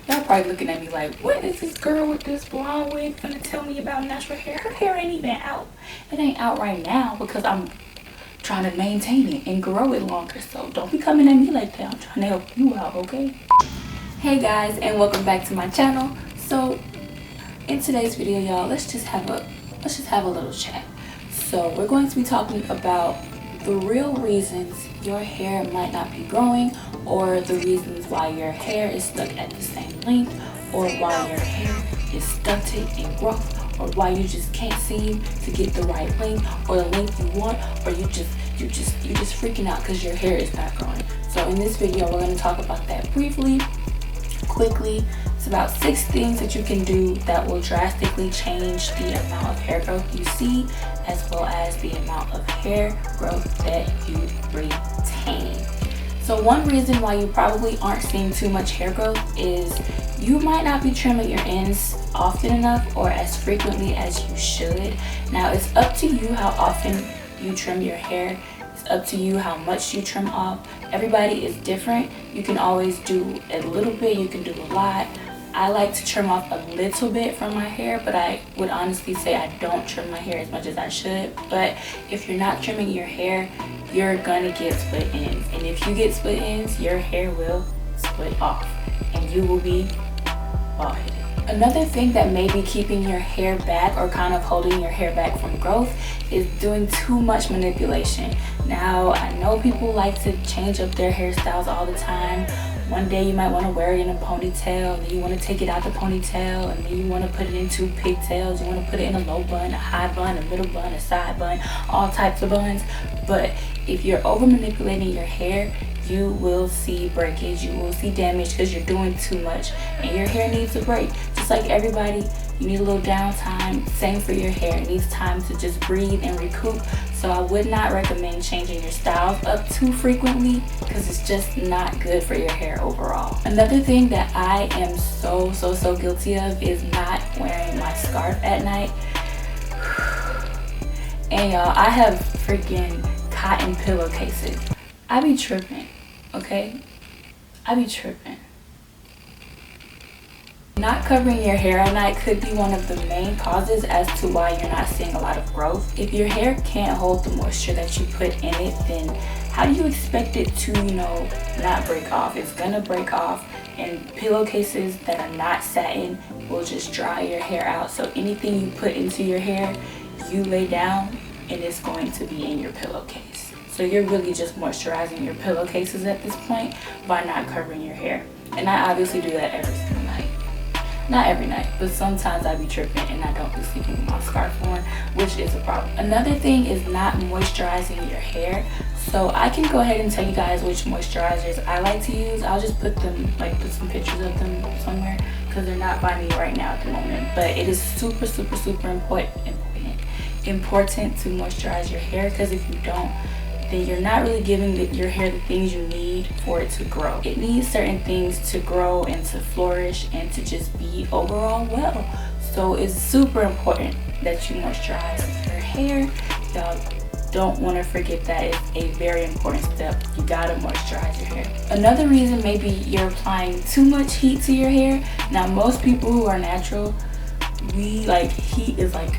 Y'all probably looking at me like, what is this girl with this blonde wig gonna tell me about natural hair? Her hair ain't even out. It ain't out right now because I'm trying to maintain it and grow it longer. So don't be coming at me like that. I'm trying to help you out, okay? Hey guys, and welcome back to my channel. So in today's video, y'all, let's just have a little chat. So we're going to be talking about the real reasons your hair might not be growing, or the reasons why your hair is stuck at the same length, or why your hair is stunted in growth, or why you just can't seem to get the right length or the length you want, or you're just freaking out because your hair is not growing. So in this video, we're going to talk about that briefly, quickly. It's about 6 things that you can do that will drastically change the amount of hair growth you see, as well as the amount of hair growth that you retain. So one reason why you probably aren't seeing too much hair growth is you might not be trimming your ends often enough or as frequently as you should. Now it's up to you how often you trim your hair. It's up to you how much you trim off. Everybody is different. You can always do a little bit, you can do a lot. I like to trim off a little bit from my hair, but I would honestly say I don't trim my hair as much as I should. But if you're not trimming your hair, you're gonna get split ends. And if you get split ends, your hair will split off and you will be bald-headed. Another thing that may be keeping your hair back or kind of holding your hair back from growth is doing too much manipulation. Now, I know people like to change up their hairstyles all the time. One day you might want to wear it in a ponytail, and then you want to take it out the ponytail, and then you want to put it into pigtails. You want to put it in a low bun, a high bun, a middle bun, a side bun, all types of buns. But if you're over manipulating your hair, you will see breakage, you will see damage because you're doing too much, and your hair needs a break. Just like everybody, you need a little downtime. Same for your hair. It needs time to just breathe and recoup. So I would not recommend changing your styles up too frequently because it's just not good for your hair overall. Another thing that I am so guilty of is not wearing my scarf at night. And y'all, I have freaking cotton pillowcases. I be tripping, okay? I be tripping. Not covering your hair at night could be one of the main causes as to why you're not seeing a lot of growth. If your hair can't hold the moisture that you put in it, then how do you expect it to, not break off? It's gonna break off, and pillowcases that are not satin will just dry your hair out. So anything you put into your hair, you lay down and it's going to be in your pillowcase. So you're really just moisturizing your pillowcases at this point by not covering your hair. And I obviously do that every single night. Not every night, but sometimes I be tripping and I don't be sleeping with my scarf on, which is a problem. Another thing is not moisturizing your hair. So I can go ahead and tell you guys which moisturizers I like to use. I'll just put some pictures of them somewhere because they're not by me right now at the moment. But it is super important to moisturize your hair, because if you don't, then you're not really giving your hair the things you need for it to grow. It needs certain things to grow and to flourish and to just be overall well. So it's super important that you moisturize your hair. Y'all don't want to forget that. It's a very important step. You gotta moisturize your hair. Another reason maybe you're applying too much heat to your hair. Now, most people who are natural, heat is like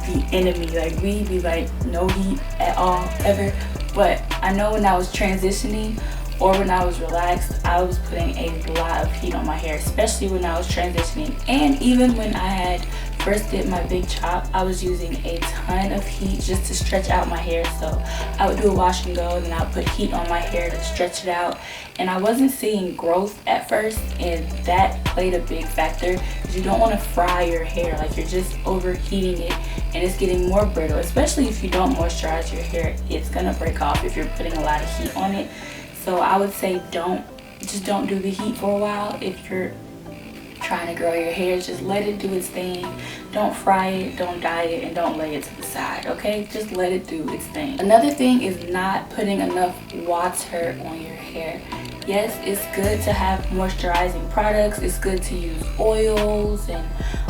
the enemy. Like, we be like no heat at all ever. But I know when I was transitioning or when I was relaxed, I was putting a lot of heat on my hair, especially when I was transitioning. And even when I had first did my big chop, I was using a ton of heat just to stretch out my hair. So I would do a wash and go, and then I would put heat on my hair to stretch it out. And I wasn't seeing growth at first, and that played a big factor because you don't want to fry your hair. Like, you're just overheating it and it's getting more brittle. Especially if you don't moisturize your hair, it's gonna break off if you're putting a lot of heat on it. So I would say don't do the heat for a while. If you're trying to grow your hair, just let it do its thing. Don't fry it, don't dye it, and don't lay it to the side, okay? Just let it do its thing. Another thing is not putting enough water on your hair. Yes, it's good to have moisturizing products. It's good to use oils and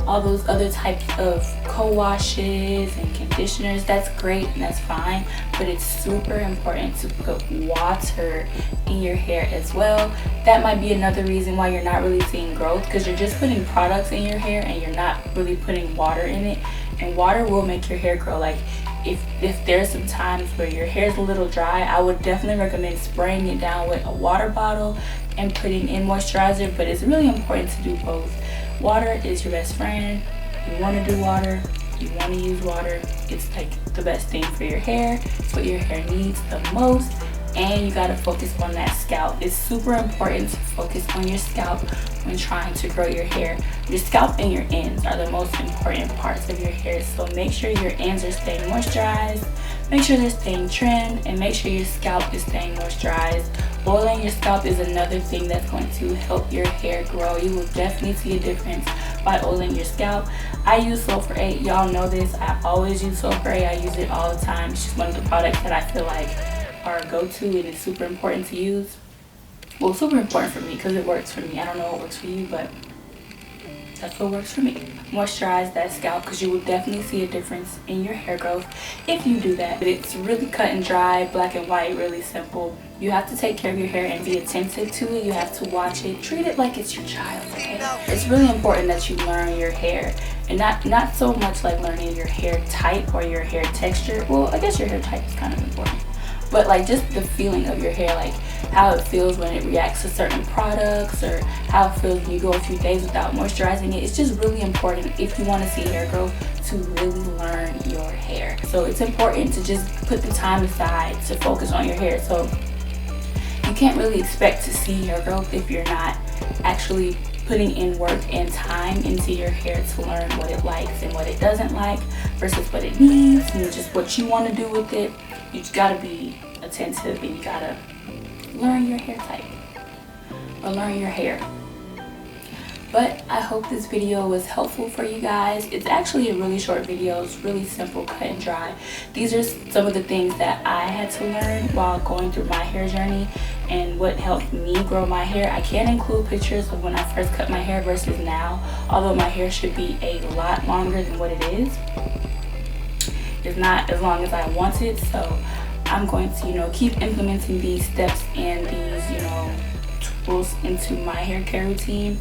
all those other types of co-washes and conditioners, that's great and that's fine, but it's super important to put water in your hair as well. That might be another reason why you're not really seeing growth, because you're just putting products in your hair and you're not really putting water in it. And water will make your hair grow. Like if there's some times where your hair is a little dry, I would definitely recommend spraying it down with a water bottle and putting in moisturizer. But it's really important to do both. Water is your best friend. You want to do water, you want to use water. It's like the best thing for your hair. It's what your hair needs the most. And you got to focus on that scalp. It's super important to focus on your scalp when trying to grow your hair. Your scalp and your ends are the most important parts of your hair, so make sure your ends are staying moisturized, make sure they're staying trimmed, and make sure your scalp is staying moisturized. Oiling your scalp is another thing that's going to help your hair grow. You will definitely see a difference by oiling your scalp. I use Sulfur 8. Y'all know this. I always use Sulfur 8. I use it all the time. It's just one of the products that I feel like are a go-to and it's super important to use. Well, super important for me because it works for me. I don't know what works for you, but that's what works for me. Moisturize that scalp because you will definitely see a difference in your hair growth if you do that. But it's really cut and dry, black and white, really simple. You have to take care of your hair and be attentive to it. You have to watch it, treat it like it's your child, okay? It's really important that you learn your hair, and not so much like learning your hair type or your hair texture. Well, I guess your hair type is kind of important, but like just the feeling of your hair, like how it feels when it reacts to certain products, or how it feels when you go a few days without moisturizing it. It's just really important if you want to see hair growth to really learn your hair. So it's important to just put the time aside to focus on your hair. So you can't really expect to see hair growth if you're not actually putting in work and time into your hair to learn what it likes and what it doesn't like versus what it needs and just what you want to do with it. You just gotta be attentive and you gotta learn your hair type or learn your hair. But I hope this video was helpful for you guys. It's actually a really short video. It's really simple, cut and dry. These are some of the things that I had to learn while going through my hair journey and what helped me grow my hair. I can include pictures of when I first cut my hair versus now, although my hair should be a lot longer than what it is. It's not as long as I want it, so I'm going to, keep implementing these steps and these, tools into my hair care routine.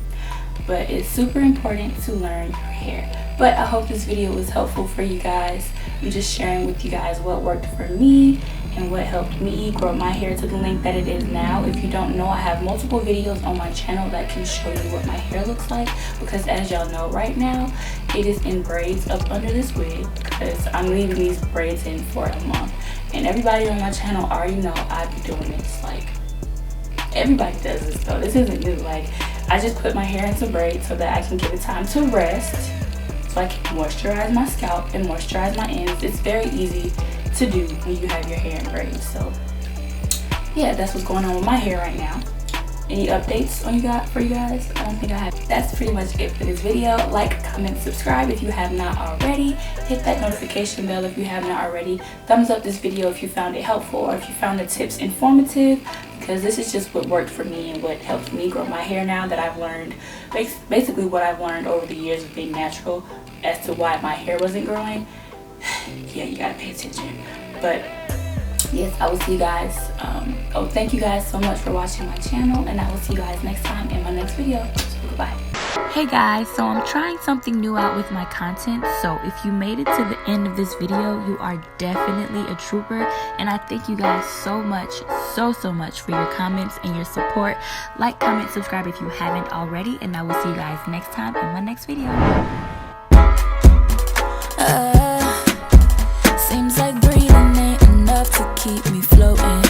But it's super important to learn your hair. But I hope this video was helpful for you guys. I'm just sharing with you guys what worked for me and what helped me grow my hair to the length that it is now. If you don't know, I have multiple videos on my channel that can show you what my hair looks like, because as y'all know right now, it is in braids up under this wig because I'm leaving these braids in for a month. And everybody on my channel already know I be doing this. Like, everybody does this though. This isn't new. Like, I just put my hair into braids so that I can give it time to rest, so I can moisturize my scalp and moisturize my ends. It's very easy to do when you have your hair in braids. So yeah, that's what's going on with my hair right now. Any updates for you guys? I don't think I have. That's pretty much it for this video. Like, comment, subscribe if you have not already. Hit that notification bell if you have not already. Thumbs up this video if you found it helpful or if you found the tips informative, because this is just what worked for me and what helps me grow my hair now that I've learned. Basically what I've learned over the years of being natural as to why my hair wasn't growing. Yeah, you gotta pay attention. But yes, I will see you guys. Thank you guys so much for watching my channel, and I will see you guys next time in my next video. So goodbye. Hey guys, so I'm trying something new out with my content. So if you made it to the end of this video, you are definitely a trooper, and I thank you guys so much, so much for your comments and your support. Like, comment, subscribe if you haven't already, and I will see you guys next time in my next video. Seems like breathing ain't enough to keep me floating.